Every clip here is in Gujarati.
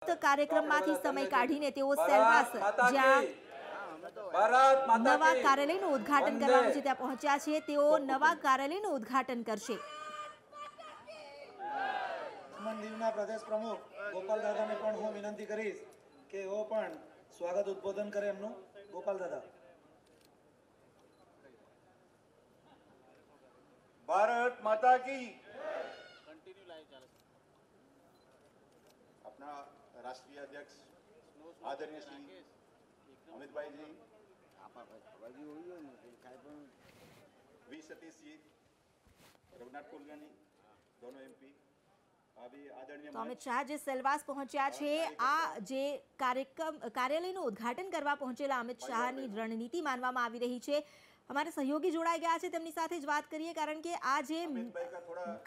વ્યસ્ત કાર્યક્રમમાંથી સમય કાઢીને તેઓ સેલવાસ જ્યાં નવા કાર્યાલયનું ઉદ્ઘાટન કરવાનું છે ત્યાં પહોંચ્યા છે। તેઓ નવા કાર્યાલયનું ઉદ્ઘાટન કરશે। દીવના પ્રદેશ પ્રમુખ ગોપાલ દાદાને પણ હું વિનંતી કરીશ કે એઓ પણ સ્વાગત ઉદ્બોધન કરે એમનું। ગોપાલ દાદા। भारत माता की। अपना राष्ट्रीय अध्यक्ष आदरणीय श्री अमित भाई जी, वी सतीश जी, रघुनाथ कुलकर्णी दोनों एमपी, तो अमित शाह जे सेलवास पहुंचा छे आ जे कार्यालयનું ઉદ્ઘાટન કરવા પહોંચેલા અમિત શાહની રણનીતિ માનવામાં આવી રહી છે। हमारे सहयोगी जोड़ाई गया है, તેમની સાથે જ વાત કરીએ કારણ કે આ જે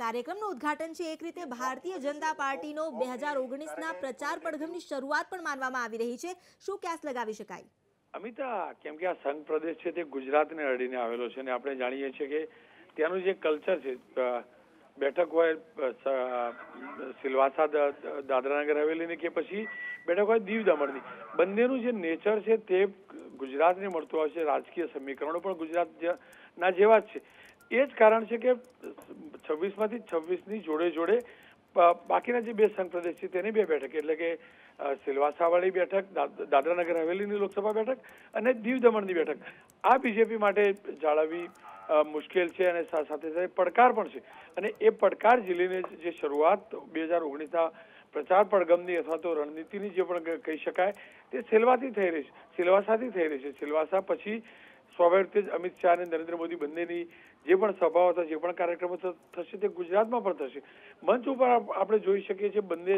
કાર્યક્રમનું ઉદ્ઘાટન છે એક રીતે ભારતીય જનતા પાર્ટીનો 2019ના પ્રચાર પડઘમની શરૂઆત પણ માનવામાં આવી રહી છે। શું ક્યાસ લગાવી શકાય? અમિતા, કેમ કે આ સંઘ પ્રદેશ છે તે ગુજરાતને અડીને આવેલો છે અને આપણે જાણીએ છીએ કે ત્યાંનું જે કલ્ચર છે, બેઠક હોય સિલવાસા દાદરાનગર હવેલીની કે પછી બેઠક હોય દીવ દમણની, બંનેનું જે નેચર છે તે ગુજરાતને મળતું હોય છે। રાજકીય સમીકરણો પણ ગુજરાતના જેવા જ છે। એ જ કારણ છે કે 26માંથી 26ની જોડે જોડે બાકીના જે બે સંઘ પ્રદેશ છે તેની બે બેઠક એટલે કે સિલવાસાવાળી બેઠક, દાદરાનગર હવેલીની લોકસભા બેઠક અને દીવ દમણની બેઠક આ બીજેપી માટે જાળવવી મુશ્કેલ છે અને સાથે સાથે પડકાર પણ છે। અને એ પડકાર ઝીલીને જે શરૂઆત 2019ના પ્રચાર પડગમની અથવા તો રણનીતિની જે પણ કહી શકાય તે સિલવાસાથી થઈ રહી છે। સિલવાસા પછી સ્વાભાવિક રીતે જ અમિત શાહ અને નરેન્દ્ર મોદી બંનેની જે પણ સભાઓ થશે, જે પણ કાર્યક્રમો થશે તે ગુજરાતમાં પણ થશે। મંચ ઉપર આપણે જોઈ શકીએ છીએ બંને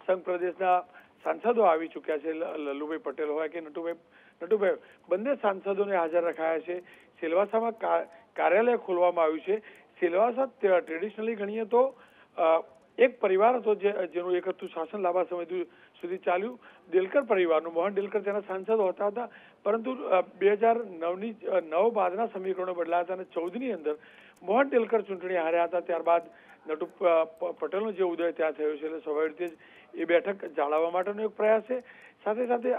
સંઘ પ્રદેશના સાંસદો આવી ચૂક્યા છે। લલ્લુભાઈ પટેલ હોય કે નટુભાઈ બંને સાંસદોને હાજર રખાયા છે। સિલવાસામાં કાર્યાલય ખોલવામાં આવ્યું છે। સિલવાસા ટ્રેડિશનલી ગણીએ તો એક પરિવાર હતો જેનું એક હતું શાસન લાંબા સમય સુધી ચાલ્યું, દેલકર પરિવારનું। મોહન દેલકર તેના સાંસદો હોતા હતા, પરંતુ 2009 બાદના સમીકરણો બદલાયા હતા અને 14ની અંદર મોહન દેલકર ચૂંટણી હાર્યા હતા। ત્યારબાદ નટુ પટેલનો જે ઉદય ત્યાં થયો છે એટલે સ્વાભાવિક રીતે જ એ બેઠક જાળવવા માટેનો એક પ્રયાસ છે। સાથે સાથે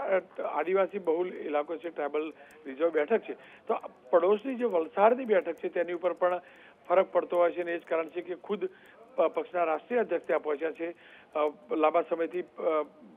આદિવાસી બહુલ ઇલાકો છે, ટ્રાઇબલ રિઝર્વ બેઠક છે, તો પડોશની જે વલસાડની બેઠક છે તેની ઉપર પણ ફરક પડતો હોય છે અને એ જ કારણ છે કે ખુદ પક્ષના રાષ્ટ્રીય અધ્યક્ષ ત્યાં પહોંચ્યા છે। લાંબા સમયથી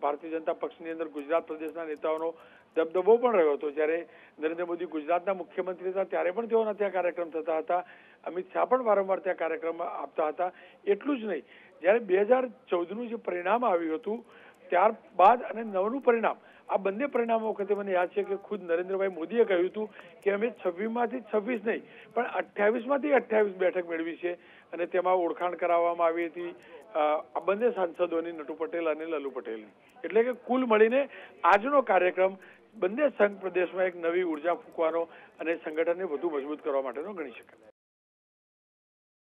ભારતીય જનતા પક્ષની અંદર ગુજરાત પ્રદેશના નેતાઓનો દબદબો પણ રહ્યો હતો। જ્યારે નરેન્દ્ર મોદી ગુજરાતના મુખ્યમંત્રી હતા ત્યારે પણ તેઓના ત્યાં કાર્યક્રમ થતા હતા, અમિત શાહ પણ વારંવાર ત્યાં કાર્યક્રમ આપતા હતા। એટલું જ નહીં, જ્યારે 2014નું જે પરિણામ આવ્યું હતું ત્યારબાદ અને 9નું પરિણામ, આ બંને પરિણામો વખતે મને યાદ છે કે ખુદ નરેન્દ્રભાઈ મોદીએ કહ્યું હતું કે અમે 26માંથી 26 નહીં પણ 28માંથી 28 બેઠક મેળવી છે અને તેમાં ઓળખાણ કરાવવામાં આવી હતી આ બંને સાંસદોની, નટુ પટેલ અને લલ્લુ પટેલની। એટલે કે કુલ મળીને આજનો કાર્યક્રમ બંને સંઘ પ્રદેશમાં એક નવી ઉર્જા ફૂંકવાનો અને સંગઠનને વધુ મજબૂત કરવા માટેનો ગણી શકાય।